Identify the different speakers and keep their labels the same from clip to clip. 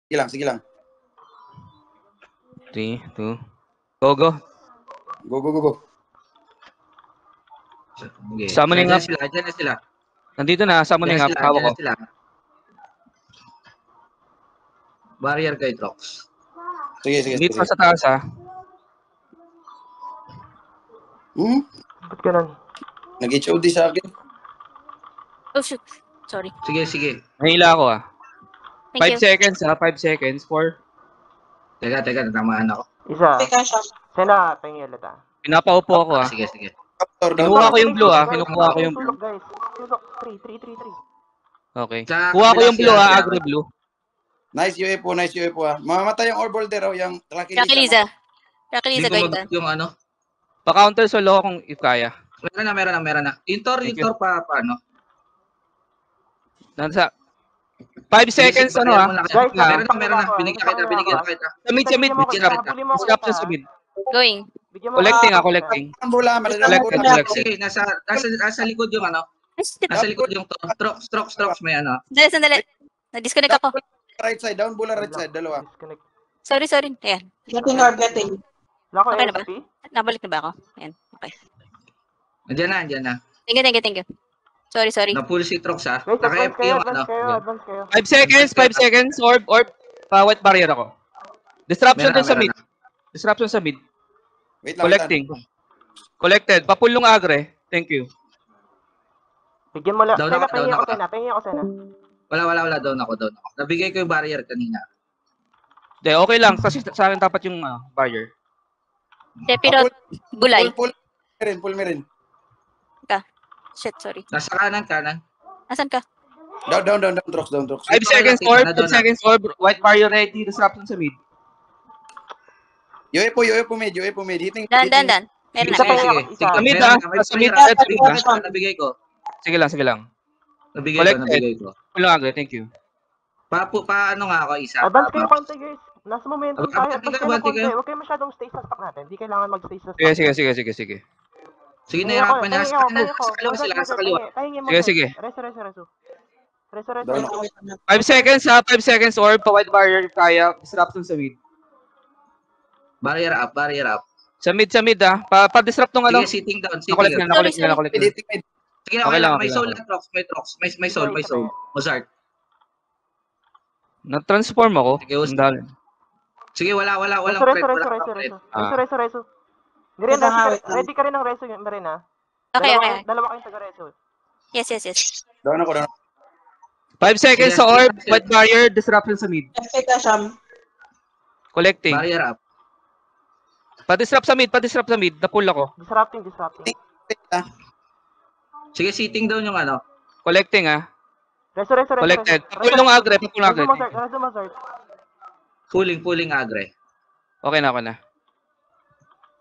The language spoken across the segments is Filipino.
Speaker 1: Sige lang, sige lang.
Speaker 2: 3, 2. Go, go.
Speaker 1: Go, go, go, go.
Speaker 3: Okay.
Speaker 2: Summoning
Speaker 3: Dyan
Speaker 2: up.
Speaker 3: sila, dyan na sila.
Speaker 2: Nandito na, summoning up. Hawak ko.
Speaker 3: Dyan na sila. Barrier kay Trox.
Speaker 1: Sige, sige,
Speaker 2: Meet
Speaker 1: sige.
Speaker 2: pa sa taas, ha.
Speaker 4: Ba't ganun?
Speaker 1: Nag-HOD sa akin.
Speaker 5: Oh, shoot. Sorry.
Speaker 3: Sige, sige.
Speaker 2: Nahila ako, ha.
Speaker 5: Thank
Speaker 2: 5
Speaker 5: you.
Speaker 2: seconds, ha. 5 seconds. 4.
Speaker 3: Teka, natamaan ako.
Speaker 4: Isa.
Speaker 6: Teka siya.
Speaker 4: Sena, tingin ulit ah.
Speaker 2: Pinapaupo ako, ha.
Speaker 3: Sige, sige.
Speaker 1: Captor down.
Speaker 2: Kinuha ko yung blue, ha.
Speaker 4: Guys,
Speaker 2: Kinukuha ko yung blue.
Speaker 4: sulok, guys. Sulok, 3.
Speaker 2: Okay.
Speaker 3: Sa
Speaker 2: Kuha ko
Speaker 3: kabila
Speaker 2: yung blue,
Speaker 3: sila,
Speaker 2: ha.
Speaker 3: sila.
Speaker 2: Agri blue.
Speaker 1: Nice UFO, nice UFO ha. Mamamatay yung orb holder yung Rocky
Speaker 5: Rocky Liza. Rocky
Speaker 3: Hindi
Speaker 5: Liza,
Speaker 3: ko
Speaker 5: guide.
Speaker 3: yung ano.
Speaker 2: Pa-counter solo kung if kaya.
Speaker 3: Meron na. Yung Tor pa, paano?
Speaker 2: Nasa 5 seconds, ano, ha.
Speaker 4: Guys,
Speaker 3: Meron na. Binigyan kita.
Speaker 2: Sa mid. Disrupt na sa mid.
Speaker 5: Going.
Speaker 4: Bigyan mo
Speaker 2: Collecting, ha. Collecting.
Speaker 1: Ang bola, madadang
Speaker 2: Collected,
Speaker 1: bola.
Speaker 2: collected.
Speaker 3: Sige, nasa likod yung ano. Nasa likod yung Tor. Strokes may ano.
Speaker 5: Sandali. Na-disconnect ako.
Speaker 1: Right side, down bola right side, dalawa.
Speaker 4: Disconnect.
Speaker 5: Sorry. Ayan.
Speaker 6: Getting or getting.
Speaker 4: Wala ko
Speaker 5: Okay na ba?
Speaker 4: ASP?
Speaker 5: Nabalik na ba ako? Ayan. Okay.
Speaker 3: Andiyan na.
Speaker 5: Thank you. Sorry.
Speaker 3: Na-pull si Trox ha.
Speaker 4: Guys, advance
Speaker 3: Naka-FP
Speaker 4: kayo,
Speaker 3: yung ano.
Speaker 4: advance kayo.
Speaker 2: 5 seconds. Orb. Pa-white barrier ako. Disruption din sa mid. Disruption sa mid.
Speaker 1: Wait lang.
Speaker 2: Collecting. Collected. Papulong agre. Thank you.
Speaker 4: Bigyan mo lang.
Speaker 3: Down
Speaker 4: Sena,
Speaker 3: ako.
Speaker 4: pahingin ako, Sena.
Speaker 3: Wala. Down ako. Nabigay ko yung barrier kanina.
Speaker 2: Hindi, okay lang. Kasi sa akin dapat yung barrier.
Speaker 5: Sephiroth. Bulay.
Speaker 1: Pull me rin.
Speaker 5: Shit, sorry.
Speaker 3: Nasa kanan.
Speaker 5: Asan ka?
Speaker 1: Down, Trox.
Speaker 2: 5 seconds orb. 5 seconds orb. White barrier ready. Disruption sa mid.
Speaker 1: UFO mid. Hitting.
Speaker 5: Dan. Meron
Speaker 4: Isa
Speaker 5: na.
Speaker 4: pa
Speaker 5: Meron na.
Speaker 4: yun.
Speaker 3: Sige,
Speaker 2: Sa mid,
Speaker 3: meron
Speaker 2: ha?
Speaker 3: na.
Speaker 2: Sa mid,
Speaker 3: Meron
Speaker 2: let's
Speaker 3: na.
Speaker 2: go.
Speaker 3: Nabigay ko.
Speaker 2: Sige lang.
Speaker 3: Nabigay ko.
Speaker 2: Pulong agre. Thank you.
Speaker 3: Paano nga ako isa?
Speaker 4: Advance kayo, konti, guys. Nasa momentum tayo.
Speaker 3: Abante
Speaker 4: Advance
Speaker 3: kayo,
Speaker 4: kayo ng
Speaker 3: abante
Speaker 4: konti.
Speaker 3: kayo.
Speaker 4: Huwag kayo masyadong stay sa stock natin. Hindi kailangan mag-stay sa stock.
Speaker 2: Sige.
Speaker 3: Sige, nahirapan niya. Sa kaliwa sila, sa kaliwa.
Speaker 2: Sige.
Speaker 4: Reso.
Speaker 1: Down.
Speaker 2: 5 seconds, ha? 5 seconds orb. Pa-white barrier if kaya. Disruption sa mid.
Speaker 3: Barrier up.
Speaker 2: Sa mid, ha? Pa-disrupt nung ano.
Speaker 3: Sige, sitting down.
Speaker 2: Nakolect na.
Speaker 1: Hitting mid.
Speaker 3: Sige,
Speaker 2: Okay
Speaker 3: okay
Speaker 2: lang,
Speaker 3: lang.
Speaker 2: okay
Speaker 3: May soul
Speaker 2: lang.
Speaker 3: na Trox. May soul. Mozart.
Speaker 2: Na-transform ako.
Speaker 3: Sige,
Speaker 2: Ang dami.
Speaker 3: Sige, walang threat.
Speaker 4: Reso. Marina, ready ka rin ng reso yun, Marina.
Speaker 5: Okay.
Speaker 4: Dalawa kayong taga-reso.
Speaker 5: Yes.
Speaker 1: Down ako.
Speaker 2: 5 seconds sa orb. White barrier. Disruption sa mid.
Speaker 6: Teka siya.
Speaker 2: Collecting.
Speaker 3: Barrier up.
Speaker 2: Pa-disrupt sa mid. Na-pull ako.
Speaker 4: Disrupting.
Speaker 3: Sige, sitting down yung ano.
Speaker 2: Collecting, ha?
Speaker 4: Reso.
Speaker 2: Collected. Papulong agre.
Speaker 4: Reso mo, sir.
Speaker 3: Pulling agre.
Speaker 2: Okay na.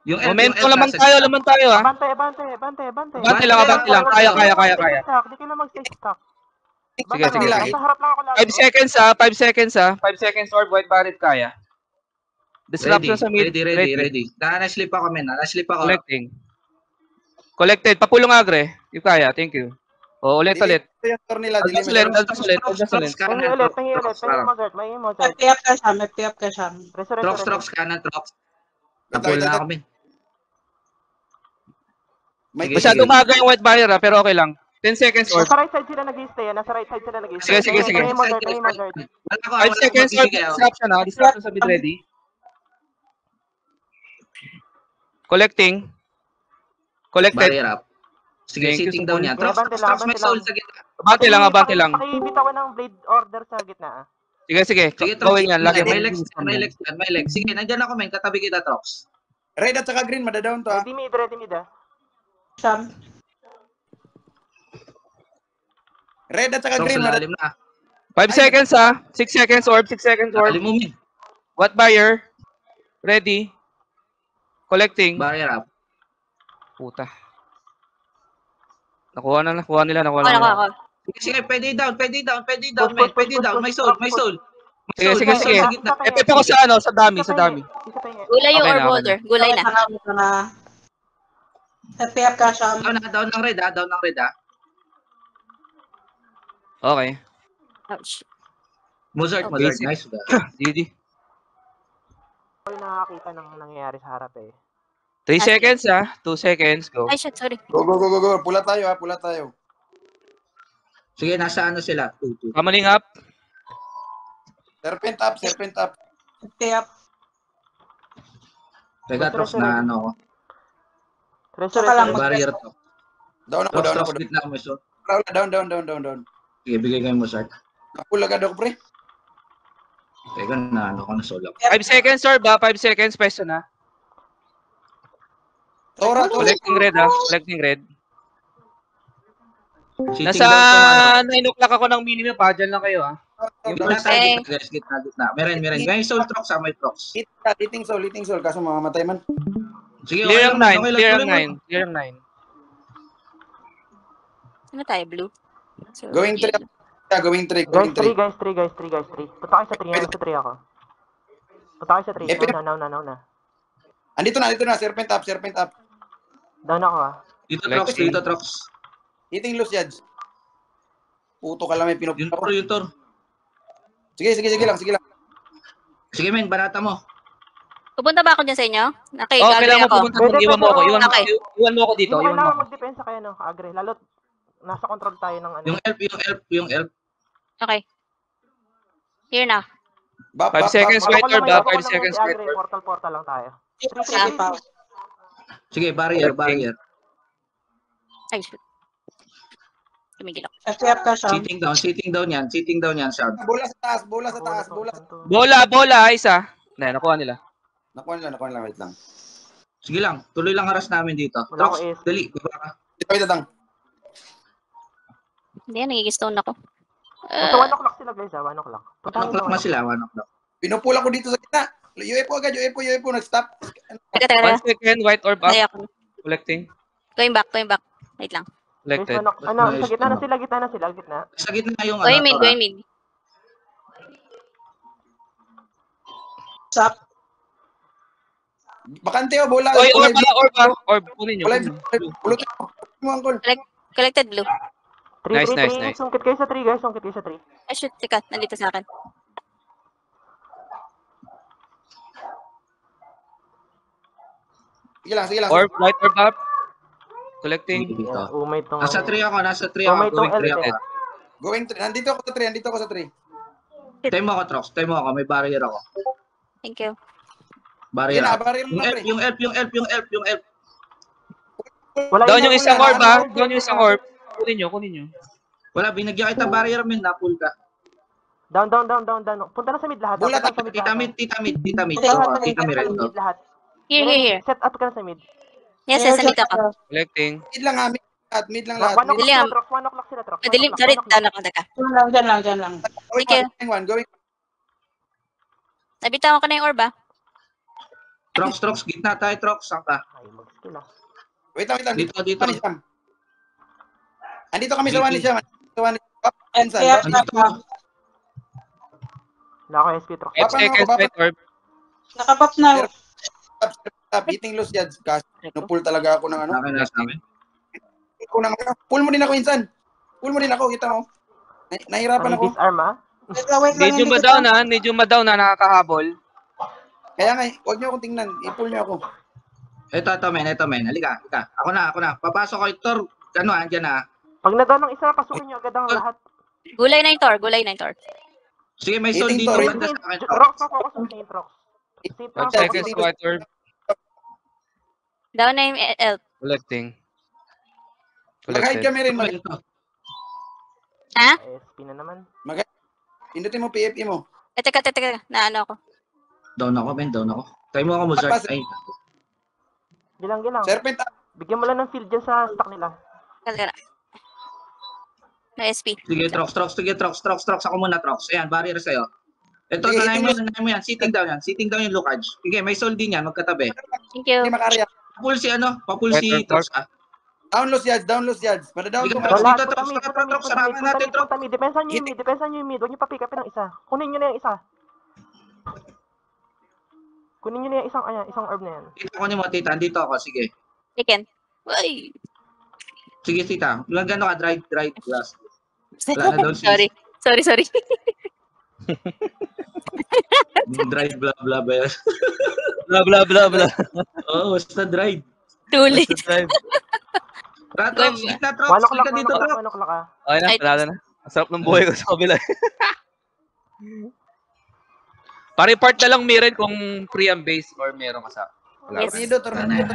Speaker 3: Yung
Speaker 2: Momentum laman tayo, ha?
Speaker 4: Abante.
Speaker 2: Abante lang. Kaya.
Speaker 4: Di ka na mag-stay stock.
Speaker 2: Sige.
Speaker 4: Nasa harap lang ako lagi.
Speaker 2: 5 seconds, ha? 5 seconds orb. White barrier kaya. Disruption sa mid.
Speaker 3: Ready. Na-slip ako, men.
Speaker 2: Collecting. Collected. Papulong agre. If kaya. Thank you. Ulit.
Speaker 1: Yung turn nila.
Speaker 2: Advance ulit.
Speaker 4: Pahingi ulit. Pahingi mo, sir.
Speaker 6: May piap ka siya.
Speaker 4: Reso.
Speaker 3: Trox, kanan, Trox. Napul na ako, men.
Speaker 2: Masyado maaga yung white barrier, ha? Pero okay lang. 10 seconds orb.
Speaker 4: Nasa right side sila nag-i-stay.
Speaker 2: Sige.
Speaker 4: Pahingi mo, sir.
Speaker 2: 5 seconds orb. Disruption, ha? Disruption sa mid ready. Collecting. Collected.
Speaker 3: Barrier up. Sige,
Speaker 2: Thank you,
Speaker 3: sitting
Speaker 2: so
Speaker 3: down
Speaker 2: much.
Speaker 3: yan. Trox, may soul sa gitna.
Speaker 2: Abante lang.
Speaker 4: Pakibitawan ng blade order sa gitna.
Speaker 2: Sige.
Speaker 3: Sige, Trox.
Speaker 2: Gawin yan. Lagi
Speaker 3: May legs. Sige, nandyan ako, men. Katabi kita, Trox.
Speaker 1: Red at saka green, madadown to ha.
Speaker 4: Ready mid.
Speaker 6: Siya.
Speaker 1: Red at saka
Speaker 3: Trox,
Speaker 1: green,
Speaker 3: lalim na.
Speaker 2: 5 seconds, ha? 6 seconds orb.
Speaker 3: Lalim mo, men.
Speaker 2: White barrier. Ready. Collecting.
Speaker 3: Barrier up.
Speaker 2: Puta. Nakuha nila.
Speaker 5: Ako.
Speaker 3: Sige, pwede down, men. Pwede down. May soul.
Speaker 2: Sige.
Speaker 3: Sa gitna.
Speaker 2: Epep ako sa dami.
Speaker 5: Gulay yung
Speaker 2: Okay
Speaker 5: orb
Speaker 2: na.
Speaker 5: holder. Gulay na.
Speaker 6: May piap ka siya.
Speaker 3: Down ng red, ha?
Speaker 2: Okay.
Speaker 5: Ouch.
Speaker 3: Mozart,
Speaker 5: Okay.
Speaker 3: Mozart. Nice.
Speaker 2: GG.
Speaker 4: Ako yung nakakita ng nangyayari sa harap eh.
Speaker 2: 3 seconds, 2 seconds, go.
Speaker 5: Ay, shit, sorry.
Speaker 1: Go, go, go, go, go. Pula tayo, pula tayo.
Speaker 3: Sige, nasa ano sila? 2-2.
Speaker 2: Summoning up.
Speaker 1: Serpent up, serpent up.
Speaker 6: FP up.
Speaker 3: Teka, Trox na ano ko.
Speaker 4: Treasure,
Speaker 6: Tsaka lang
Speaker 3: May barrier to.
Speaker 1: Down ako,
Speaker 3: Trox,
Speaker 1: down
Speaker 3: Trox,
Speaker 1: ako.
Speaker 3: gitna mo iso.
Speaker 1: Down, down, down, down, down.
Speaker 3: Sige, bigay kayo Mozart.
Speaker 1: Napula agad ako, pre.
Speaker 3: Teka, na ano ko na solo.
Speaker 2: 5 seconds, Orb, 5 seconds, pwesto na.
Speaker 1: Tora, tora.
Speaker 2: Collecting red, collecting red.
Speaker 3: Sitting
Speaker 2: Nasa
Speaker 3: down to
Speaker 2: 9 o'clock ako ng minimum, dyan lang kayo,
Speaker 3: Yung
Speaker 1: Tora.
Speaker 3: gitna tayo, guys, gitna. Meron. May soul Trox, may Trox.
Speaker 1: Liting soul. Kaso mamamatay man.
Speaker 3: Sige,
Speaker 2: Clear ang 9, clear ang
Speaker 3: tuloy mo.
Speaker 2: 9, clear ang 9.
Speaker 5: Ano tayo, blue? So,
Speaker 1: Going 3. Yeah, going 3,
Speaker 4: Guys,
Speaker 1: going 3.
Speaker 4: 3, guys, 3, guys, 3, guys, 3. Punta kayo sa 3, sa 3 ako. Punta kayo sa 3.
Speaker 1: Eh,
Speaker 4: Now na.
Speaker 1: Andito na. Serpent up, serpent up.
Speaker 4: Down ako
Speaker 3: Dito Trox.
Speaker 1: Hitting loose, Yads. Puto ka lang, may
Speaker 3: Yung
Speaker 1: pinupula ko.
Speaker 3: Tor, yung Tor.
Speaker 1: Sige lang.
Speaker 3: Sige, men, banata mo.
Speaker 5: Pupunta ba ako dyan sa inyo? Okay,
Speaker 2: Oh,
Speaker 5: gagawin
Speaker 2: kailangan mo
Speaker 5: ako.
Speaker 2: pupunta doon, iwan mo ako. Iwan mo ako
Speaker 4: Hindi
Speaker 2: dito,
Speaker 4: mo
Speaker 2: iwan mo
Speaker 4: kailangan
Speaker 2: ako.
Speaker 4: magdepensa kayo, no? Agre. Lalo't nasa control tayo ng ano.
Speaker 3: Yung elf.
Speaker 5: Okay. Here na.
Speaker 2: 5 seconds,
Speaker 4: Ako
Speaker 2: white
Speaker 4: lang
Speaker 2: orb,
Speaker 4: ngayon, ako
Speaker 2: 5
Speaker 4: lang
Speaker 2: seconds,
Speaker 4: si
Speaker 2: white
Speaker 4: Agre.
Speaker 2: orb.
Speaker 4: Portal lang tayo.
Speaker 6: Sige pa.
Speaker 3: Sige, barrier.
Speaker 5: Ay, shoot. Tumigil ako.
Speaker 6: FP up ka, Sham.
Speaker 3: Sitting down yan, Shard.
Speaker 1: Bola sa taas, bola.
Speaker 2: Bola, isa. Nakuha nila.
Speaker 1: Nakuha nila, wait lang.
Speaker 3: Sige lang, tuloy lang haras namin dito.
Speaker 4: Wala
Speaker 3: Trox,
Speaker 4: ko is.
Speaker 3: dali. Baba ka.
Speaker 1: Wait lang.
Speaker 5: Hindi, nagigistone ako.
Speaker 4: Nasa 1 o'clock sila, guys, 1 o'clock. Punta
Speaker 3: 1 o'clock na sila, 1 o'clock.
Speaker 1: Pinupula ko dito sa gitna. UFO agad, UFO, nag-stop.
Speaker 5: Teka.
Speaker 2: 1 second, white orb up,
Speaker 5: Ay, ako.
Speaker 2: collecting,
Speaker 5: Going back. Wait lang.
Speaker 4: Guys,
Speaker 2: collected.
Speaker 4: 1 o'clock. Ano, sa gitna na sila, gitna.
Speaker 3: Sa gitna yung
Speaker 5: Going mid,
Speaker 3: Tora.
Speaker 5: going mid.
Speaker 6: Sap.
Speaker 1: Bakante o, bola.
Speaker 2: Oy, orb, kunin nyo.
Speaker 1: Bola, pulutin mo, Uncle.
Speaker 5: Collected blue.
Speaker 4: 3.
Speaker 2: Nice.
Speaker 4: Sungkit kayo sa 3, guys.
Speaker 5: Ay, shoot. Teka, nandito sa akin.
Speaker 1: Sige lang.
Speaker 2: Orb, white orb up, collecting.
Speaker 3: Dito.
Speaker 4: Umay itong...
Speaker 3: Nasa 3 ako.
Speaker 4: Oh, may
Speaker 3: Going
Speaker 4: itong
Speaker 3: 3 ako.
Speaker 4: elf.
Speaker 1: Going 3. Nandito ako sa 3.
Speaker 3: Time mo ako, Trox. May barrier ako.
Speaker 5: Thank you.
Speaker 1: Sige
Speaker 3: Barrier
Speaker 1: na,
Speaker 3: ako.
Speaker 1: baril mo na, pre.
Speaker 3: Yung elf.
Speaker 4: Wala
Speaker 2: Down
Speaker 4: yun,
Speaker 2: yung isang
Speaker 4: wala.
Speaker 2: orb, down yung isang orb. Kunin nyo.
Speaker 3: Wala, binagyan kita barrier, men. Napul ka.
Speaker 4: Down. Punta na sa mid lahat.
Speaker 1: Bola,
Speaker 4: Punta na sa mid
Speaker 3: Tita
Speaker 4: lahat.
Speaker 3: mid.
Speaker 4: Punta na
Speaker 3: Tita mid.
Speaker 4: sa mid lahat.
Speaker 5: Here.
Speaker 4: Set up ka na sa mid.
Speaker 5: Yes, nandito ako.
Speaker 2: Collecting.
Speaker 1: Mid lang lahat.
Speaker 4: 1 o'clock
Speaker 5: Dali,
Speaker 4: sila, Trox. 1 o'clock sila, Trox.
Speaker 5: Madilim, sorry, down ako. Teka.
Speaker 6: Diyan lang.
Speaker 5: Thank you.
Speaker 1: Going.
Speaker 5: Nabitawan ko na yung orb,
Speaker 3: Trox. Gitna tayo, Trox. Saan ka?
Speaker 4: Ay, mag-skill ah.
Speaker 1: Wait lang.
Speaker 3: Dito.
Speaker 1: Andito kami sa 1 ni Sham.
Speaker 6: FP up ka, Sham.
Speaker 4: Wala ko SP, Trox.
Speaker 2: 5 seconds, white orb.
Speaker 6: Nakapap na.
Speaker 1: Hitting loose, Yads. Kasi nupul talaga ako ng ano.
Speaker 3: Sa akin.
Speaker 1: Pull mo din ako, insan. Kita mo. Nahirapan
Speaker 4: Ang
Speaker 1: ako.
Speaker 4: disarm ah.
Speaker 6: Wait lang.
Speaker 2: Need yung madaw na, nakakahabol.
Speaker 1: Kaya nga, huwag niyo akong tingnan. I-pull niyo ako.
Speaker 3: Ito, men. Halika. Ako na. Papasok ko ito. Andyan na.
Speaker 4: Pag nadaw ng isa, pasukin nyo agad ang lahat.
Speaker 5: Gulay na yung Tor.
Speaker 3: Sige, may soul
Speaker 1: Hitting
Speaker 3: dito.
Speaker 1: Tor.
Speaker 3: Banda sa akin, Trox.
Speaker 4: Rox, focus sa Saint Rox.
Speaker 2: 5 seconds, white orb,
Speaker 5: Down na yung elf.
Speaker 2: collecting.
Speaker 1: Mag-hide kami rin.
Speaker 5: Ha?
Speaker 4: SP na naman.
Speaker 1: Pindutin mo PFE mo.
Speaker 5: Teka. Naano ako.
Speaker 3: Down ako. Tayo mo ako, Mozart. Ay,
Speaker 4: Gilang.
Speaker 1: Serpent up.
Speaker 4: Bigyan mo lang ng field dyan sa stock nila.
Speaker 5: Teka. Na SP.
Speaker 3: sige, Trox. Ako muna, Trox. Ayan, barrier sa'yo. Ito,
Speaker 1: Sige,
Speaker 3: tanayin mo yan. Sitting down yan, Lucaj. Sige, may soul din yan. Magkatabi.
Speaker 5: Thank you.
Speaker 1: Hindi makarya.
Speaker 3: Papul si Trox.
Speaker 1: Down loose, Yads. Madadown ko.
Speaker 3: Wala. Dito, Trox. Sarapin natin, Trox.
Speaker 4: Depensa nyo yung mid. Huwag nyo pa-pick upin ng isa. Kunin nyo na yung isa. Kunin nyo na yung isang orb na yan.
Speaker 3: Tita, kunin mo, tita. Andito ako. Sige.
Speaker 5: Chicken. Uy.
Speaker 3: Sige, tita. Gano'n ka, dry glass. Wala na daw si...
Speaker 5: Sorry.
Speaker 3: Drive, blah, blah, blah.
Speaker 2: Blah, blah, blah, blah.
Speaker 3: Oo, basta drive.
Speaker 5: Too late.
Speaker 2: Basta drive.
Speaker 3: Trox,
Speaker 5: Going-
Speaker 3: kita, Trox.
Speaker 4: 1 o'clock,
Speaker 3: Halika
Speaker 4: 1
Speaker 3: dito,
Speaker 4: o'clock,
Speaker 3: Trox.
Speaker 4: 1 o'clock ah.
Speaker 2: Okay na,
Speaker 5: Ay,
Speaker 2: wala na. Ang sarap ng buhay ko sa kabila. Pa-report na lang, Miren, kung free ang base or meron ka sa... Wala.
Speaker 5: Yes.
Speaker 1: Tornado, tornado.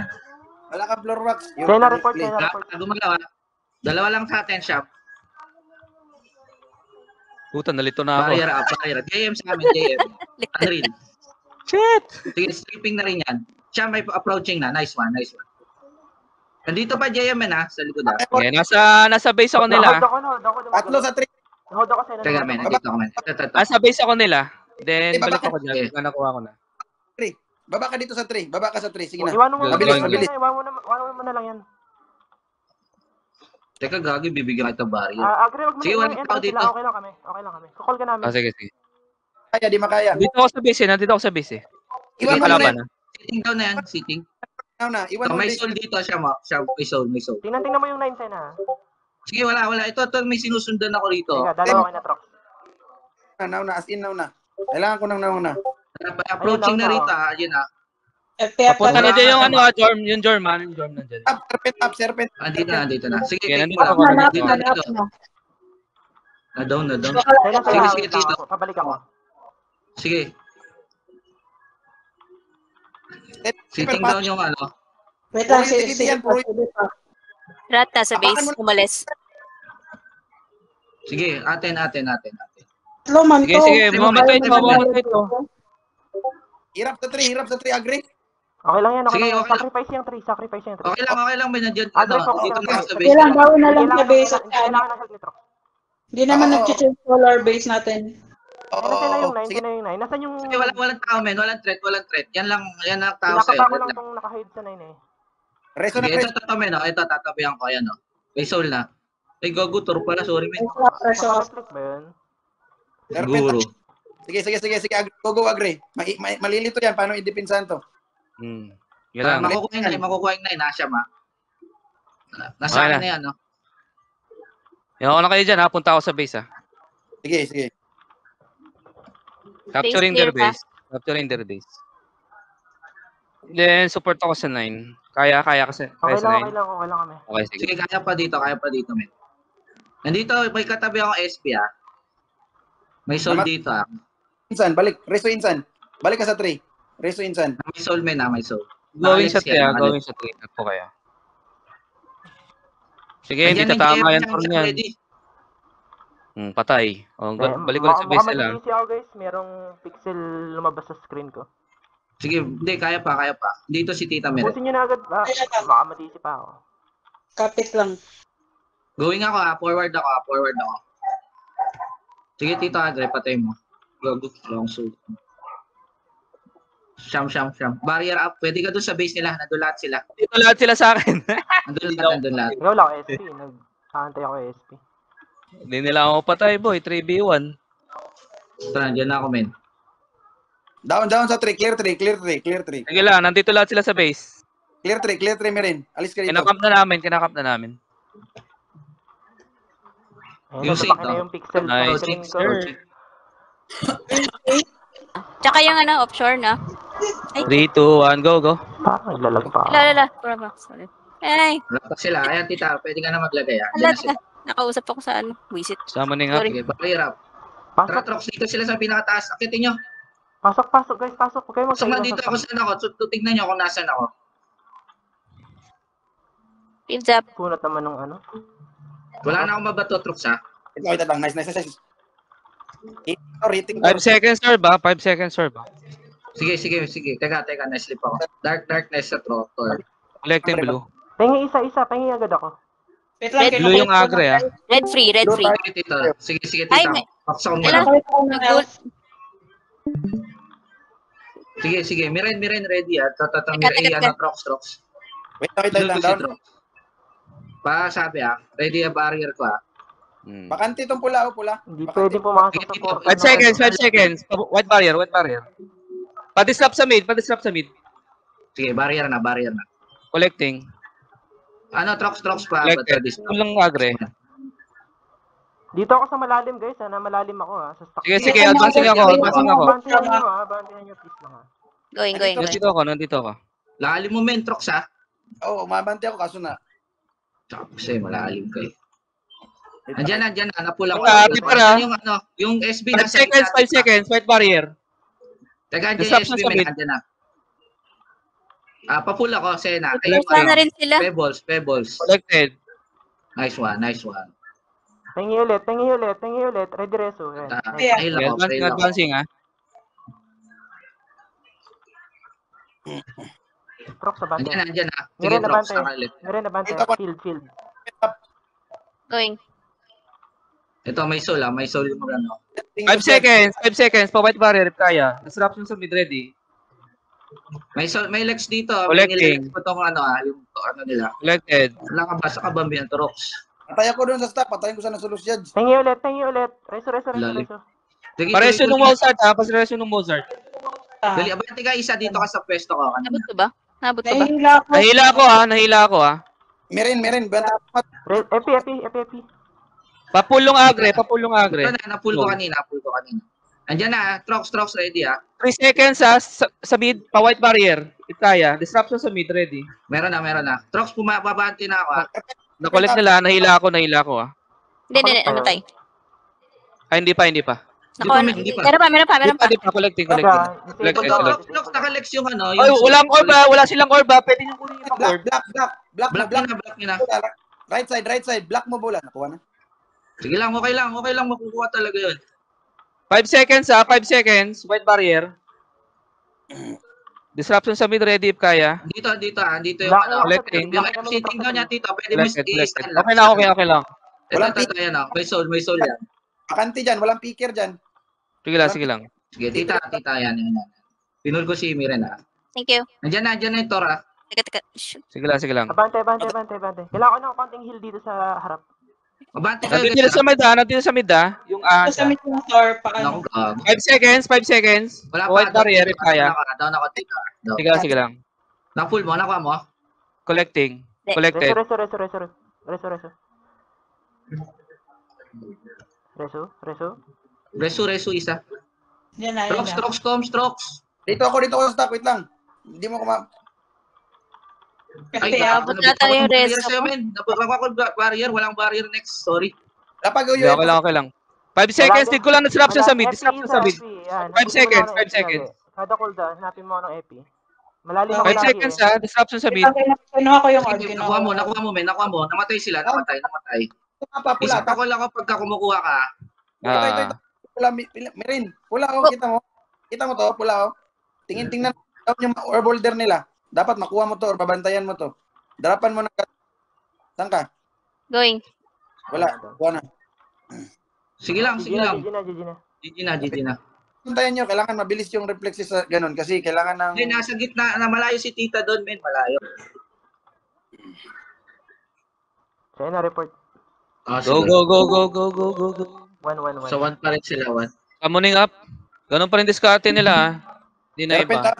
Speaker 1: Wala ka floor wax.
Speaker 4: Kaya na-report, kaya
Speaker 3: Wala
Speaker 4: na-report.
Speaker 3: pa, gumalaw, ah. Dalawa lang sa atin, shop.
Speaker 2: Puta, nalito na ako.
Speaker 3: Barrier up, barrier. JM sa amin, JM. Unreal.
Speaker 2: Shit!
Speaker 3: Sige, stripping na rin yan. Siya may approaching na. Nice one, nice one. Nandito pa JM yan, ha? Sa likod, ha?
Speaker 2: Okay, nasa base ako nila.
Speaker 4: Hold ako, hold ako.
Speaker 1: Tatlo sa 3.
Speaker 4: Hold ako sa'yo.
Speaker 3: Teka, men. Nandito ako, men. Ito.
Speaker 2: Nasa base ako nila. Then,
Speaker 1: Eh, baba
Speaker 2: balik ako
Speaker 3: ka.
Speaker 2: dyan. Bigla nakuha ko na.
Speaker 1: Baba ka dito sa 3. Baba ka sa 3. Sige na.
Speaker 4: Iwanan mo
Speaker 2: Mabilis,
Speaker 4: na
Speaker 1: mabilis.
Speaker 4: yan. Iwanan mo na lang yan.
Speaker 3: Teka, gagi, bibigyan kita barrier.
Speaker 4: Agre, wag mo
Speaker 3: Sige,
Speaker 4: na
Speaker 3: wala
Speaker 4: yung
Speaker 3: tao
Speaker 4: entrance
Speaker 3: dito.
Speaker 4: sila. Okay lang kami. Okay lang kami. Kukol ka namin.
Speaker 2: Ah, sige, sige.
Speaker 1: Kaya, di makaya.
Speaker 2: Nandito ako sa base eh. Nandito ako sa base eh.
Speaker 3: Sige,
Speaker 1: Iwan mo
Speaker 2: Kalaban
Speaker 1: na.
Speaker 2: ah.
Speaker 3: Sitting down na yan, sitting.
Speaker 1: Na. Iwan
Speaker 3: So,
Speaker 1: mo
Speaker 3: may
Speaker 1: na.
Speaker 3: soul dito siya, mo. Siya, may soul, may soul.
Speaker 4: Tingnan mo yung 9 sen ha.
Speaker 3: Sige, wala. Ito, may sinusundan ako rito.
Speaker 4: Teka, dalawa kayo na truck.
Speaker 1: Nauna. As in, nauna. Kailangan ko nang nauna.
Speaker 3: Approaching
Speaker 4: Ayun,
Speaker 3: na
Speaker 4: nauna,
Speaker 3: rito, ah. Yun, ah.
Speaker 2: Papunta na
Speaker 3: Wala
Speaker 2: dyan yung
Speaker 3: ka
Speaker 2: ano ah, Jorm. Yung Jorm ah. Yung Jorm nandyan.
Speaker 1: Up, serpent.
Speaker 3: Andito na. Sige,
Speaker 2: Okay,
Speaker 3: take
Speaker 2: nandito
Speaker 3: mo.
Speaker 2: ako, nandito ako.
Speaker 3: Na-down.
Speaker 4: Kaya
Speaker 3: Sige,
Speaker 4: nasa
Speaker 3: sige,
Speaker 4: lang
Speaker 3: dito.
Speaker 4: ako. Pabalik ako.
Speaker 3: Sige. Sitting down yung ano.
Speaker 6: Wait lang,
Speaker 1: Puro yung yan, puro
Speaker 5: Rat, nasa
Speaker 1: Apakan
Speaker 5: base.
Speaker 1: mo.
Speaker 5: Umalis.
Speaker 3: Sige, atin.
Speaker 6: Tatlo man
Speaker 2: Sige,
Speaker 6: to.
Speaker 2: sige, mamamatay ito, mamamatay ito.
Speaker 1: Hirap sa 3. Agree.
Speaker 4: Okay lang yan, okay
Speaker 3: Sige,
Speaker 4: lang yan.
Speaker 3: okay lang.
Speaker 4: Sacrifice yung 3.
Speaker 3: Okay lang, may nandiyan.
Speaker 4: Agre,
Speaker 3: Ano,
Speaker 4: focus
Speaker 3: dito
Speaker 4: ka
Speaker 3: na
Speaker 4: lang.
Speaker 3: sa
Speaker 6: Okay lang,
Speaker 3: base.
Speaker 6: gawin na lang sa base at ano.
Speaker 4: Kailangan ng help ni truck.
Speaker 6: Hindi naman
Speaker 1: Oo.
Speaker 6: nag-change solar base natin.
Speaker 4: Nasa na yung 9,
Speaker 1: Sige.
Speaker 4: sino yung 9? Nasa yung...
Speaker 3: Sige, walang tao, men. Walang threat. Yan lang tao sa'yo.
Speaker 4: Pinakapa ko lang itong naka-hide sa 9 eh.
Speaker 1: Reso na
Speaker 3: Sige,
Speaker 1: preso.
Speaker 3: ito, men. Ito, tatabihan ko. Ayan, oh. May soul na. Ay, gago, turo pala. Sorry, men.
Speaker 6: Preso off.
Speaker 4: Naka-reflect ba yun?
Speaker 1: Serpent.
Speaker 3: Guro.
Speaker 1: Sige. Go, agree. Malilito yan. Paano i-depensahan to?
Speaker 2: Yun lang.
Speaker 3: Makukuha yung 9, Nasha, ma. Nasa
Speaker 2: Okay
Speaker 3: akin
Speaker 2: na.
Speaker 3: na yan, no?
Speaker 2: Yan ako na kayo dyan ha. Punta ako sa base ha.
Speaker 1: Sige.
Speaker 2: Capturing
Speaker 5: Base
Speaker 2: their
Speaker 5: clear
Speaker 2: base. Capturing their base. Then, support ako sa 9. Kaya kasi. Kaya
Speaker 4: Okay
Speaker 2: sa
Speaker 4: lang,
Speaker 2: 9.
Speaker 4: okay lang kami.
Speaker 2: Okay, sige.
Speaker 3: Sige, kaya pa dito, men. Nandito, may katabi akong SP, ah. May soul
Speaker 1: Tama.
Speaker 3: dito, ah.
Speaker 1: Insan, balik. Reso Insan. Balik ka sa 3. Reso Insan.
Speaker 3: May soul, men, may soul.
Speaker 2: Going sa
Speaker 3: Nakalis
Speaker 2: 3
Speaker 3: yan,
Speaker 2: ha.
Speaker 3: nakalis.
Speaker 2: Going sa 3. At po kaya. Sige, hindi
Speaker 3: Andyan,
Speaker 2: tatama
Speaker 3: JM
Speaker 2: yan. Turn
Speaker 3: siya,
Speaker 2: yan.
Speaker 3: ready.
Speaker 2: Patay. Balik ulit sa base
Speaker 4: Mukhang
Speaker 2: nila.
Speaker 4: mag-easy ako guys, merong pixel lumabas sa screen ko.
Speaker 3: Sige, hindi, kaya pa. Dito si Tita Meret.
Speaker 4: Pusin nyo na agad, baka matisi pa ako.
Speaker 6: Kapit lang.
Speaker 3: Going ako, forward ako. Sige, Tito Adre, patay mo. Gago, long soul. Sham. Barrier up, pwede ka doon sa base nila, nandun lahat sila.
Speaker 2: Dito lahat sila sa akin.
Speaker 3: Nandun lahat.
Speaker 4: Ikaw lang, SP, nag-aantay ako SP.
Speaker 2: Hindi nila ako patay, boy. 3v1.
Speaker 3: Ito, nandiyan na ako, men.
Speaker 1: Down sa 3. Clear 3.
Speaker 2: Sige lang, nandito lahat sila sa base.
Speaker 1: Clear 3 meron. Alis ka dito.
Speaker 2: Kinakap na namin.
Speaker 4: Ayun,
Speaker 3: Yung
Speaker 4: lumaki
Speaker 3: safe,
Speaker 4: na yung pixel
Speaker 2: Nice,
Speaker 4: sa screen ko.
Speaker 2: sir.
Speaker 5: Tsaka yung offshore na.
Speaker 2: 3, 2, 1, go.
Speaker 4: Parang naglalag pa ako.
Speaker 5: Lala. Sorry. Ay,
Speaker 3: Wala pa sila. Ayan, Tita, pwede ka na maglagay, ah.
Speaker 5: ala,
Speaker 3: Diyan na sila.
Speaker 5: nakausap ako sa Wisit.
Speaker 2: Summoning up.
Speaker 5: Sorry.
Speaker 3: Sige, barrier up. Tara,
Speaker 4: Pasok,
Speaker 3: Trox, dito sila sa pinakataas. Akitin nyo.
Speaker 4: pasok guys, pasok. Huwag kayo
Speaker 3: So,
Speaker 4: magkailan
Speaker 3: nandito ako, saan ako? So, tignan nyo kung nasan ako.
Speaker 5: Waves up.
Speaker 4: Kunat naman nung ano.
Speaker 3: Wala na akong mabato, Trox, ha?
Speaker 1: Ito lang. Nice. Rating
Speaker 2: 5 seconds serve ba? 5 seconds serve ba?
Speaker 3: Sige. Teka, na-slip ako. Darkness sa Trotor.
Speaker 2: Collecting blue.
Speaker 4: Pengi isa, pengi agad ako.
Speaker 6: Wait lang,
Speaker 5: Red
Speaker 2: Blue yung agre ah.
Speaker 5: Red free.
Speaker 3: Sige, Tito. Sige,
Speaker 5: Ay,
Speaker 3: Tito.
Speaker 5: may-
Speaker 3: Trox ako
Speaker 5: Kailan?
Speaker 3: muna.
Speaker 6: Nag-ult.
Speaker 3: Sige. Miren, ready, ha?
Speaker 5: Teka.
Speaker 3: Trox.
Speaker 1: Wait
Speaker 3: Dito
Speaker 1: lang.
Speaker 3: si
Speaker 1: Down.
Speaker 3: Trox. Sabi, ha? Ready, barrier ko, ha?
Speaker 1: Bakante itong pula.
Speaker 4: Hindi
Speaker 1: Bakante.
Speaker 4: pwede pumasok
Speaker 3: Sige,
Speaker 4: sa
Speaker 3: Tito.
Speaker 4: portal.
Speaker 2: 5 seconds. White barrier. Pati-slap sa mid.
Speaker 3: Sige, barrier na.
Speaker 2: Collecting.
Speaker 3: Ano, Trox pa.
Speaker 2: Collected.
Speaker 3: Ba't
Speaker 2: Kulang agre.
Speaker 4: Dito ako sa malalim, guys. Na malalim ako, ha. Sa stock.
Speaker 2: Sige, sige, advancing ako, advancing ako.
Speaker 4: Bantayan nyo, ha. Bantayan nyo, please lang, ha.
Speaker 5: Going.
Speaker 2: Nandito ako.
Speaker 3: Lalim mo, men, Trox, ha?
Speaker 1: Oo, umabante ako kaso na.
Speaker 3: Kasi malalim ka eh. Andiyan na, napula ko.
Speaker 2: Ate, para.
Speaker 3: Yung yung SB
Speaker 2: 5 seconds, 5 seconds, white barrier.
Speaker 3: Teka, andiyan yung
Speaker 2: Disruption
Speaker 3: SB,
Speaker 2: sa
Speaker 3: men,
Speaker 2: mid.
Speaker 3: andiyan na. Papula ko, Sena.
Speaker 5: Wala na rin sila.
Speaker 3: Pebbles.
Speaker 2: Collected.
Speaker 3: Nice one.
Speaker 4: Tingi ulit. Ready, Reso. Yan.
Speaker 6: Yeah.
Speaker 3: Fail
Speaker 2: Okay,
Speaker 3: ako, fail ako.
Speaker 2: advancing, ha.
Speaker 4: Prox sa bante.
Speaker 3: Andiyan na. Sige,
Speaker 4: Meron na
Speaker 3: Trox,
Speaker 4: bante.
Speaker 3: nakalit.
Speaker 4: Meron na bante. Field.
Speaker 5: Going.
Speaker 3: Ito, may soul, may soul yung ano.
Speaker 2: 5 seconds, pa white barrier, if kaya. Disruption sa mid ready.
Speaker 3: May legs dito.
Speaker 2: Collecting.
Speaker 3: May nilegs ko itong yung nila.
Speaker 2: Collected.
Speaker 3: Wala ka ba sa kabambihan, Trox?
Speaker 1: Patay ako doon sa stop. Patayin ko sa nasulus judge.
Speaker 4: Tingi ulit. Reso.
Speaker 3: Lalim. Sige,
Speaker 2: Pareso
Speaker 3: tuloy
Speaker 2: nung
Speaker 3: ko.
Speaker 2: Mozart, ha. Pareso nung Mozart.
Speaker 3: Dali, abante ka isa dito ka sa pwesto ko.
Speaker 5: Nabot ko ba?
Speaker 6: Nahihila ako.
Speaker 2: Nahila ako, ha.
Speaker 1: Merin. Banta.
Speaker 4: Epi.
Speaker 2: Papulong agre.
Speaker 3: Ito na, napul ko kanina. Andiyan na, Trox, ready, ha?
Speaker 2: 3 seconds, ha. Sa mid, pa white barrier, if kaya. Disruption sa mid ready.
Speaker 3: Meron na. Trox, babante na ako, ha?
Speaker 2: Nakulit nila, nahila ako, ha.
Speaker 5: Hindi. Ano tayo?
Speaker 2: Ay, hindi pa.
Speaker 3: Hindi pa.
Speaker 5: Meron pa.
Speaker 2: Hindi pa, collecting. Collected.
Speaker 3: Trox, nakalex yung ano.
Speaker 2: Ay, walang orb, ha. Wala silang orb, ha. Pwede nyo kunin yung orb.
Speaker 1: Black.
Speaker 3: Block nyo na.
Speaker 1: Right side. Black mo bola. Nakuha na.
Speaker 3: Sige lang, okay lang. Makukuha talaga yun.
Speaker 2: 5 seconds, ha. 5 seconds. White barrier. Disruption sa mid ready, if kaya.
Speaker 3: Dito yung ano.
Speaker 2: Collecting.
Speaker 3: Yung MC, tingnan niya dito. Pwede mo
Speaker 2: Collected.
Speaker 3: i-stand lang.
Speaker 2: Okay lang.
Speaker 3: Ito, yan, oh. May soul yan.
Speaker 1: Pakanti dyan. Walang picker dyan.
Speaker 2: Sige lang.
Speaker 3: Sige, tita, yan. Pinul ko si Miren, ha?
Speaker 5: Thank you.
Speaker 3: Nandiyan na yung Tora.
Speaker 5: Teka. Shoot.
Speaker 2: Sige lang.
Speaker 4: Bante. Kailangan ko ng konting heal dito sa harap.
Speaker 3: Abante kayo.
Speaker 2: Nandito sa mid, ha. Yung
Speaker 6: Sa mid yung store pa ano.
Speaker 2: 5 seconds.
Speaker 3: Wala
Speaker 2: White barrier, if kaya.
Speaker 3: Down ako, tita.
Speaker 2: Sige lang.
Speaker 3: Na-full mo, nakuha mo?
Speaker 2: Collecting. Collected.
Speaker 4: Reso.
Speaker 3: Resu, isa.
Speaker 6: Yan na.
Speaker 3: Trox.
Speaker 1: Dito ako sa stop. Wait lang. Hindi mo kuma...
Speaker 6: Kasi
Speaker 5: abot na tayo yung rest
Speaker 3: Nakuha ko barrier, walang barrier next. Sorry.
Speaker 1: Dapat
Speaker 2: Okay lang. 5 seconds, did ko lang disruption sa mid. 5 seconds.
Speaker 4: Kada cooldown, hanapin mo ng epi. Malalim ako
Speaker 2: 5
Speaker 4: lagi,
Speaker 2: seconds, ha. Disruption sa mid.
Speaker 6: Kinuha ko yung orb.
Speaker 3: Nakuha mo. Namatay sila. Namatay.
Speaker 1: Pula.
Speaker 3: Isa ko lang pagka kumukuha ka.
Speaker 1: Ito. Pula. Merin. Pula oh. Kita mo to. Pula oh. Tingnan yung orb holder nila. Dapat makuha mo to or babantayan mo to. Darapan mo na. Saan ka?
Speaker 5: Going.
Speaker 1: Wala. Kuha na.
Speaker 3: Sige lang.
Speaker 4: GG na.
Speaker 3: GG na.
Speaker 1: Bantayan nyo. Kailangan mabilis yung reflexes sa ganun. Kasi kailangan ng...
Speaker 3: Hindi, nasa gitna. Malayo si tita doon, men. Malayo.
Speaker 4: Sa'yo na report.
Speaker 2: Go.
Speaker 4: 1.
Speaker 3: So, 1 pa rin sila, 1.
Speaker 2: Summoning up. Ganun pa rin diskarte nila, ha. Hindi na
Speaker 1: Serpent
Speaker 2: iba.
Speaker 1: up.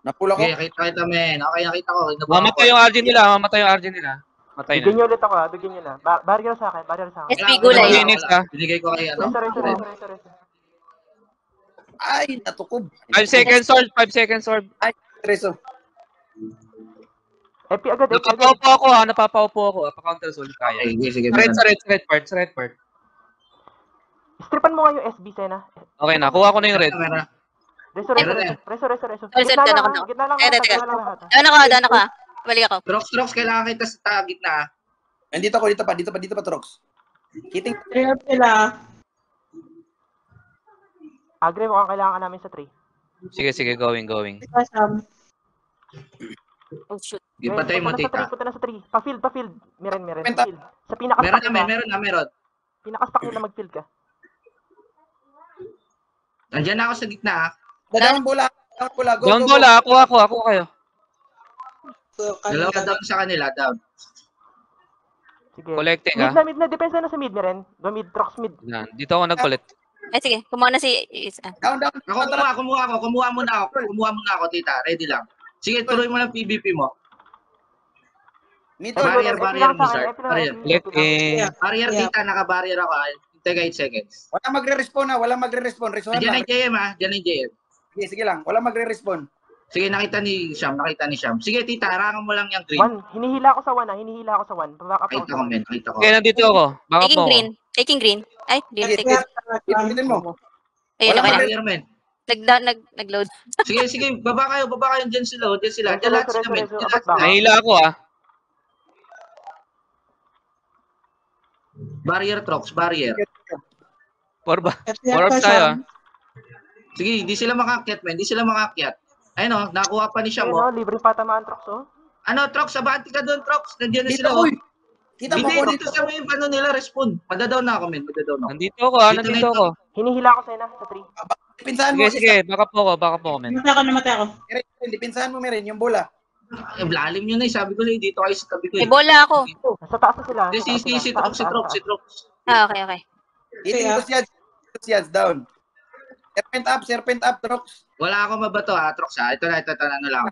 Speaker 1: Napula ko.
Speaker 3: Okay, nakita men. Okay, nakita ko.
Speaker 2: Mamatay yung RG nila. Matay
Speaker 4: Bigyan
Speaker 2: na.
Speaker 4: nyo ulit ako, Bigyan nyo na. Barrier sa akin.
Speaker 5: SB gulay.
Speaker 2: Minutes, ha.
Speaker 3: Binigay ko kayo, ano?
Speaker 4: Reso.
Speaker 1: Ay, natukob.
Speaker 2: 5 seconds, orb.
Speaker 1: Ay, Treso.
Speaker 4: Epi agad.
Speaker 2: Napapaupo ako, Pa-counter soul, kaya.
Speaker 3: Sige.
Speaker 2: Sa red part.
Speaker 4: Stripan mo nga yung SB, Sena.
Speaker 2: Okay na, kuha ko na yung red.
Speaker 4: Reso.
Speaker 5: Reset ka na ako.
Speaker 4: Gitna lang
Speaker 5: Teka.
Speaker 4: lahat.
Speaker 5: Doon ako. Balik ako.
Speaker 3: Trox, kailangan kita sa gitna.
Speaker 1: Dito pa, Trox. Kiting.
Speaker 6: Trap sila.
Speaker 4: Agre, mukhang kailangan namin sa 3.
Speaker 2: Sige, going.
Speaker 6: Kasam.
Speaker 5: Oh, shoot.
Speaker 3: Ipatay mo, tita.
Speaker 4: Punta na sa 3. Pa-field. Miren.
Speaker 1: Penta.
Speaker 4: Field. Sa pinaka-stack
Speaker 3: Meron na.
Speaker 4: Pinaka-stack nila mag-field ka.
Speaker 3: Nandiyan na ako sa gitna, ha?
Speaker 1: Down bola. Go.
Speaker 2: Down bola, ako kayo.
Speaker 3: Dalawa down sa kanila, down.
Speaker 4: Sige.
Speaker 2: Collecting, ha.
Speaker 4: Mid na. Depensa na sa mid, Miren. Go mid, Trox mid.
Speaker 2: Yan. Dito ako nag-collect.
Speaker 5: Ay, sige. Kumuha na si Isa.
Speaker 1: Down.
Speaker 3: Kumuha muna ako, tita. Ready lang. Sige, tuloy mo lang PVP mo.
Speaker 1: Mid
Speaker 6: Oh,
Speaker 1: or
Speaker 3: Barrier,
Speaker 4: Epi
Speaker 3: barrier,
Speaker 4: lang sa akin,
Speaker 3: Mizar.
Speaker 4: Epi lang,
Speaker 3: Barrier.
Speaker 4: Epi.
Speaker 2: Collecting.
Speaker 3: Barrier,
Speaker 6: Yeah.
Speaker 3: tita, naka-barrier ako. Take 8 seconds.
Speaker 1: Wala magre-respond na, wala magre-respond. Resuhan
Speaker 3: Diyan
Speaker 1: lang.
Speaker 3: ang JM ha, diyan ang JM.
Speaker 1: Sige lang. Wala magre-respond.
Speaker 3: Sige, nakita ni Sham. Sige, tita, harangan mo lang yung green.
Speaker 4: One, hinihila ako sa one, hinihila ako sa one. Back up ako
Speaker 3: Nakita
Speaker 4: sa
Speaker 3: ko,
Speaker 4: one.
Speaker 3: men, nakita ko.
Speaker 2: Okay, nandito ako. Baka
Speaker 5: Taking
Speaker 2: po ako.
Speaker 5: green. Taking green. Ay, green.
Speaker 1: Sige,
Speaker 5: Take.
Speaker 6: Kaya pala, Sam.
Speaker 1: Ipitin mo.
Speaker 5: Ayun,
Speaker 1: Wala
Speaker 5: okay na.
Speaker 3: Barrier, men.
Speaker 5: Nag-load.
Speaker 3: Sige, baba kayo, diyan sila, diyan sila. Diyan lahat sila, men. Diyan lahat sila.
Speaker 2: Nahila ako ah.
Speaker 3: Barrier, Trox, barrier.
Speaker 2: Porba.
Speaker 6: Kaya
Speaker 2: Orb
Speaker 6: pa,
Speaker 2: tayo
Speaker 6: Sam.
Speaker 2: ah.
Speaker 3: Sige, di sila makakyat, men. Di sila makakyat. Ayun o, nakuha pa ni Sham,
Speaker 4: Ayun,
Speaker 3: oh.
Speaker 4: no, libreng patamaan, Trox, oh.
Speaker 3: Ano, Trox, abante ka doon, Trox. Nandiyan na
Speaker 1: Dito,
Speaker 3: sila, oh.
Speaker 1: uy. Kita mo
Speaker 3: Hindi,
Speaker 1: ko
Speaker 3: dito sa may ano nila, respawn. Madadaw na ako, men. Madadaw na ako.
Speaker 2: Nandito ako ah.
Speaker 3: Dito na
Speaker 2: Nandito
Speaker 3: ito.
Speaker 2: ako.
Speaker 4: Hinihila ako sa ina, sa 3.
Speaker 1: Pinsahan mo.
Speaker 2: Sige, sige. Baka po ako. Baka po ako, men.
Speaker 6: Namatay ako.
Speaker 1: Meron, pinsahan mo, Meron, yung bola.
Speaker 3: Eh, lalim yun eh. Sabi ko na dito kayo sa tabi ko.
Speaker 5: May bola ako.
Speaker 4: Nasa taas na sila.
Speaker 3: Si
Speaker 4: Taas,
Speaker 3: Trox.
Speaker 5: Ah, okay, okay.
Speaker 1: Eating ko siya down. Serpent up, Trox.
Speaker 3: Wala akong mabato ha, Trox ha. Ito, ano lang.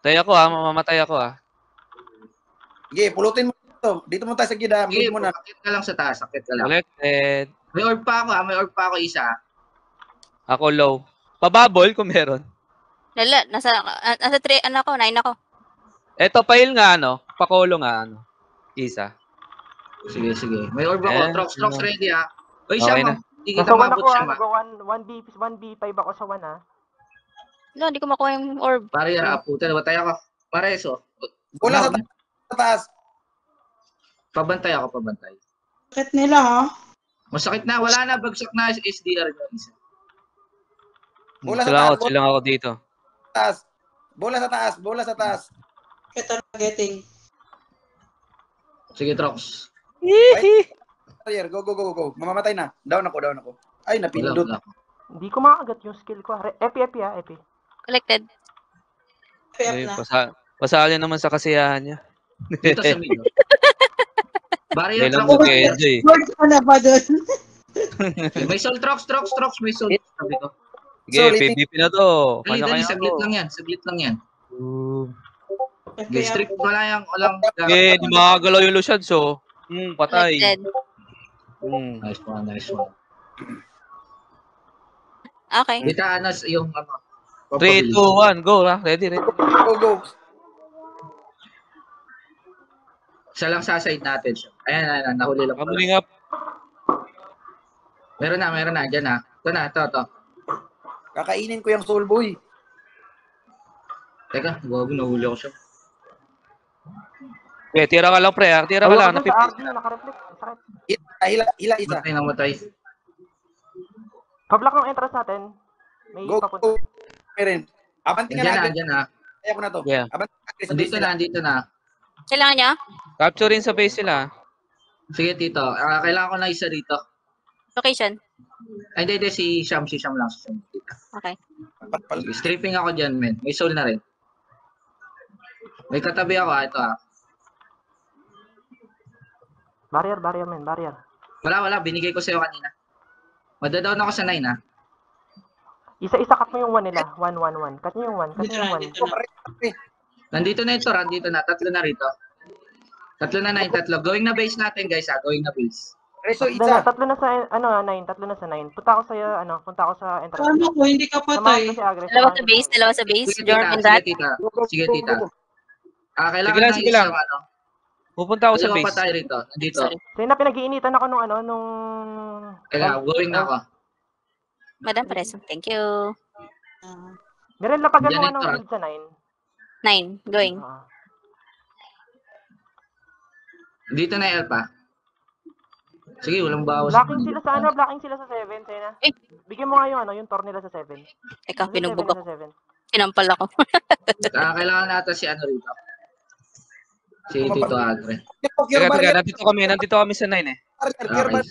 Speaker 2: Tay ako ah. Mamamatay ako ah.
Speaker 1: Sige, pulutin mo ito. Dito mo tayo sa gida.
Speaker 3: Sige,
Speaker 1: Move mo na.
Speaker 3: akit ka lang sa taas. Akit ka lang.
Speaker 2: Collected.
Speaker 3: May orb pa ako ha. May orb pa ako isa.
Speaker 2: Ako low. Pababol kung meron.
Speaker 5: Lala, nasa 3, ano ako, 9 ako.
Speaker 2: Eto, pail nga ano. Pakolo nga ano. Isa.
Speaker 3: Sige. May orb ako.
Speaker 2: Ayan.
Speaker 3: Trox ready ha. Uy,
Speaker 2: Okay
Speaker 3: siya
Speaker 2: na.
Speaker 3: mo. Hindi kita
Speaker 4: Nasa 1
Speaker 3: mabot
Speaker 4: ako,
Speaker 3: siya
Speaker 4: ah.
Speaker 3: ma.
Speaker 4: Nag 1B5 ako sa 1, ah.
Speaker 5: No, hindi ko makuha yung orb.
Speaker 3: Barrier ha. Puta, batay ako. Pareso.
Speaker 1: Bola sa taas.
Speaker 3: Pabantay ako.
Speaker 6: Bakit nila, ha?
Speaker 3: Masakit na. Wala na. Bagsak na SDR nyo isa.
Speaker 1: Bola sa
Speaker 2: Silang ako dito.
Speaker 1: taas. Bola sa taas.
Speaker 6: Ito na getting.
Speaker 3: Sige, Trox.
Speaker 1: Barrier, go. Mamamatay na. Down ako. Ay, napindot.
Speaker 3: Wala.
Speaker 4: Hindi ko makagat yung skill ko. Epi, ah, Epi.
Speaker 5: Collected.
Speaker 6: Fair
Speaker 2: Ay,
Speaker 6: na.
Speaker 2: pasali naman sa kasiyahan niya.
Speaker 3: Dito sa mid. Barrier,
Speaker 2: Kailan
Speaker 3: Trox.
Speaker 2: mo enjoy.
Speaker 6: Lord ko na ba doon?
Speaker 3: May soul, Trox. May soul. Sabi ko.
Speaker 2: Sige,
Speaker 1: Sorry,
Speaker 2: PVP na to.
Speaker 3: Dali,
Speaker 2: Kanya-kanya
Speaker 3: saglit
Speaker 2: to.
Speaker 3: lang yan.
Speaker 2: Ooh.
Speaker 3: Okay, strict walang
Speaker 2: Okay, di makagalaw yung Lucian, so. Patay.
Speaker 5: Collected.
Speaker 3: Nice one.
Speaker 5: Okay.
Speaker 3: Dito anas yung ano.
Speaker 2: 3, 2, 1, go ha. Ready.
Speaker 1: Go.
Speaker 3: Isa lang sa side natin siya. Ayan, nahuli lang pala.
Speaker 2: Kamuling up.
Speaker 3: Meron na, dyan na. Ito.
Speaker 1: Kakainin ko yung soul boy.
Speaker 3: Teka, nahuli ako siya.
Speaker 2: Okay, tira ka lang pre ha. Tira ka lang.
Speaker 4: Ayoko dun sa RD, naka-reflect. Sakit.
Speaker 1: Hila isa.
Speaker 3: Namatay.
Speaker 4: Pablock ng entrance natin. May
Speaker 1: Go.
Speaker 4: papunta.
Speaker 1: Meron. Abanti nga na.
Speaker 3: Dyan na.
Speaker 1: Kaya ko na to.
Speaker 2: Yeah.
Speaker 1: Abanti nga.
Speaker 3: Andito na.
Speaker 5: Kailangan niya?
Speaker 2: Capturein sa base sila.
Speaker 3: Sige, Tito. Kailangan ko na isa rito.
Speaker 5: Location.
Speaker 3: Ay, hindi. Si Sham lang.
Speaker 5: Okay.
Speaker 3: Stripping ako dyan, men. May soul na rin. May katabi ako, ito
Speaker 4: Barrier, man. Barrier.
Speaker 3: Wala. Binigay ko sa'yo kanina. Madadown ako sa 9, ha?
Speaker 4: Isa-isa cut mo yung 1 nila. 1. Cut nyo yung 1. Cut nyo yung 1.
Speaker 6: Dito na.
Speaker 3: Nandito na ito, Tatlo na rito. Tatlo na 9. Going na base natin, guys, ha? Going na base.
Speaker 1: Reso isa.
Speaker 4: Tatlo na sa 9. Punta ako sa entrance.
Speaker 6: Paano ko, hindi ka patay?
Speaker 4: Samahan ko si Agres.
Speaker 5: Dalawa sa base.
Speaker 3: Sige,
Speaker 5: Jordan
Speaker 3: tita.
Speaker 5: Rat.
Speaker 3: Sige, tita. Kailangan
Speaker 2: Sige lang,
Speaker 3: ng
Speaker 2: sige lang.
Speaker 3: isang, ano.
Speaker 2: Pupunta ako sa
Speaker 3: Dalawa pa
Speaker 2: base.
Speaker 3: tayo rito. Nandito.
Speaker 5: Sorry.
Speaker 4: So na pinag-iinitan ako nung
Speaker 3: Kaya, going na ako.
Speaker 5: Madam Preso. Thank you.
Speaker 4: Meron lapagan mo
Speaker 3: Janitor.
Speaker 4: anong build sa 9.
Speaker 5: 9. Going.
Speaker 3: Dito na Elpa. Sige, walang bawas.
Speaker 4: Blocking sila sa 7, Sena.
Speaker 5: Eh.
Speaker 4: Bigyan mo nga yung tor nila sa 7.
Speaker 5: Teka, binugbog ako.
Speaker 4: Sa 7.
Speaker 5: Sinampal ako.
Speaker 3: Kailangan natin si ano rito. Si Tito Agre.
Speaker 2: Teka, nandito kami sa 9 eh.
Speaker 3: Okay.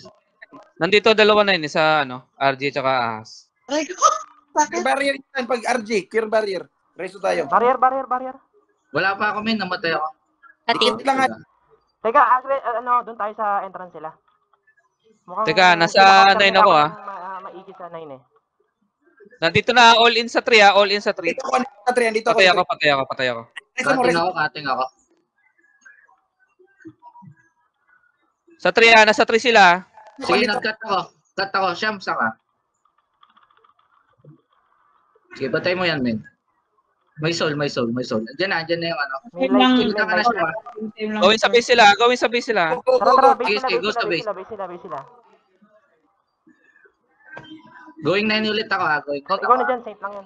Speaker 2: Nandito dalawa na yun sa RJ tsaka Ahas.
Speaker 6: Aray ko. Bakit?
Speaker 1: Barrier yan. Pag RG, clear barrier. Reso tayo.
Speaker 4: Barrier.
Speaker 3: Wala pa ako, men. Namatay ako.
Speaker 5: Nating.
Speaker 1: Dikit lang nga.
Speaker 4: Teka, Agres, doon tayo sa entrance sila. Mukhang
Speaker 2: Teka, nasa 9 ako,
Speaker 4: maigi sa 9 eh.
Speaker 2: Nandito na, all in sa 3 all in sa 3.
Speaker 1: Dito ako, sa 3, dito ako.
Speaker 2: Patay ako.
Speaker 3: Cutting ako.
Speaker 2: Sa 3 nasa 3 sila.
Speaker 3: Sige, nag-cut ako. Cut ako. Siyam, saka. Sige, patay mo yan, men. May soul. Diyan na yung ano.
Speaker 4: May
Speaker 6: Wait lang.
Speaker 4: light,
Speaker 3: Sige,
Speaker 4: may
Speaker 3: taka na
Speaker 4: light.
Speaker 3: siya.
Speaker 2: Gawin sa base sila.
Speaker 1: Go,
Speaker 4: Tara, tara,
Speaker 3: Sige,
Speaker 4: base
Speaker 3: sige, go
Speaker 4: sila,
Speaker 3: sa
Speaker 4: base
Speaker 3: base.
Speaker 4: sila.
Speaker 3: Going 9 ulit ako ha. Going out
Speaker 4: Ikaw
Speaker 3: ako.
Speaker 4: na dyan, saint lang yan.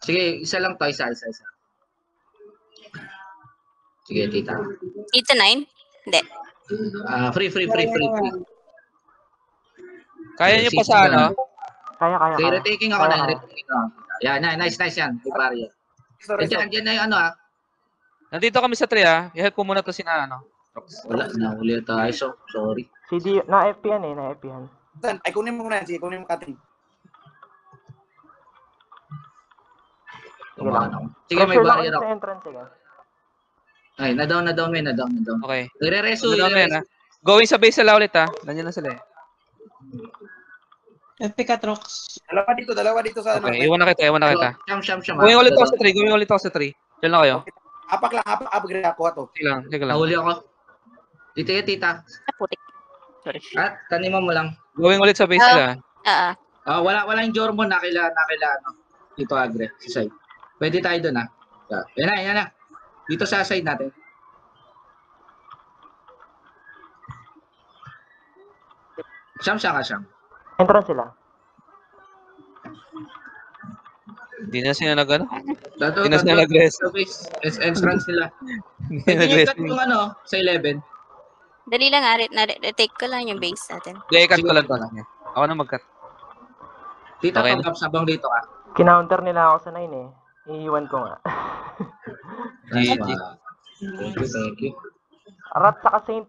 Speaker 3: Sige, isa lang to. Isa. Sige, tita.
Speaker 5: 8 to 9? Hindi.
Speaker 3: Free.
Speaker 2: Kaya nyo pa sa ano?
Speaker 4: Kaya.
Speaker 3: Sige, retaking ako
Speaker 4: Kaya,
Speaker 3: na.
Speaker 4: kaya.
Speaker 3: Retaking ako. Yan, nice yan. May barrier.
Speaker 1: Sorry.
Speaker 3: Diyan na yung ano ha.
Speaker 2: Nandito kami sa 3 I-help ko muna to sina ano.
Speaker 3: Wala, nahuli tayo. So, sorry.
Speaker 4: CD, na-FP yan eh, na-FP yan.
Speaker 1: Ay, kunin mo muna yan. Sige, kunin mo cutting.
Speaker 4: Sige lang.
Speaker 3: Sige, may
Speaker 4: Pressure lang
Speaker 3: barrier
Speaker 4: ulit
Speaker 3: ako.
Speaker 4: sa entrance, sige.
Speaker 3: Ay, na-down.
Speaker 2: Okay.
Speaker 3: Nire-reso.
Speaker 2: Ano namin ha? Going sa base sila ulit ha. Nandiyan na sila eh.
Speaker 6: FP Catrox.
Speaker 1: Dalawa dito sa ano.
Speaker 2: Okay, iwan na kita.
Speaker 3: Siyam.
Speaker 2: Going ulit ako sa 3. Diyan lang kayo.
Speaker 1: Apak lang, upgrade ako ato.
Speaker 2: Sige lang.
Speaker 3: Nahuli ako. Tita.
Speaker 5: Putik. Sorry.
Speaker 3: At kanima mo lang.
Speaker 2: Going ulit sa base sila.
Speaker 3: Wala yung Jormon nakila ano. Dito agre sa side. Pwede tayo doon ha. Yan na. Dito sa side natin. Siyam.
Speaker 4: Entrance sila.
Speaker 2: Hindi na sila nag-ano.
Speaker 3: Dato,
Speaker 2: Hindi na sila nag-rest.
Speaker 3: Entrance nila.
Speaker 2: Hindi na
Speaker 3: Pwede
Speaker 2: nag-rest.
Speaker 3: yung yung ano, sa 11.
Speaker 5: Dali lang, na-retake ko lang yung base natin.
Speaker 2: I-cut ko lang to. Ako na mag-cut.
Speaker 3: Tita,
Speaker 2: Okay.
Speaker 3: pag-up sabang dito ka.
Speaker 4: Kinounter nila ako sa 9 eh. Iiwan ko nga.
Speaker 2: GG.
Speaker 3: Thank you.
Speaker 4: Rat saka saint,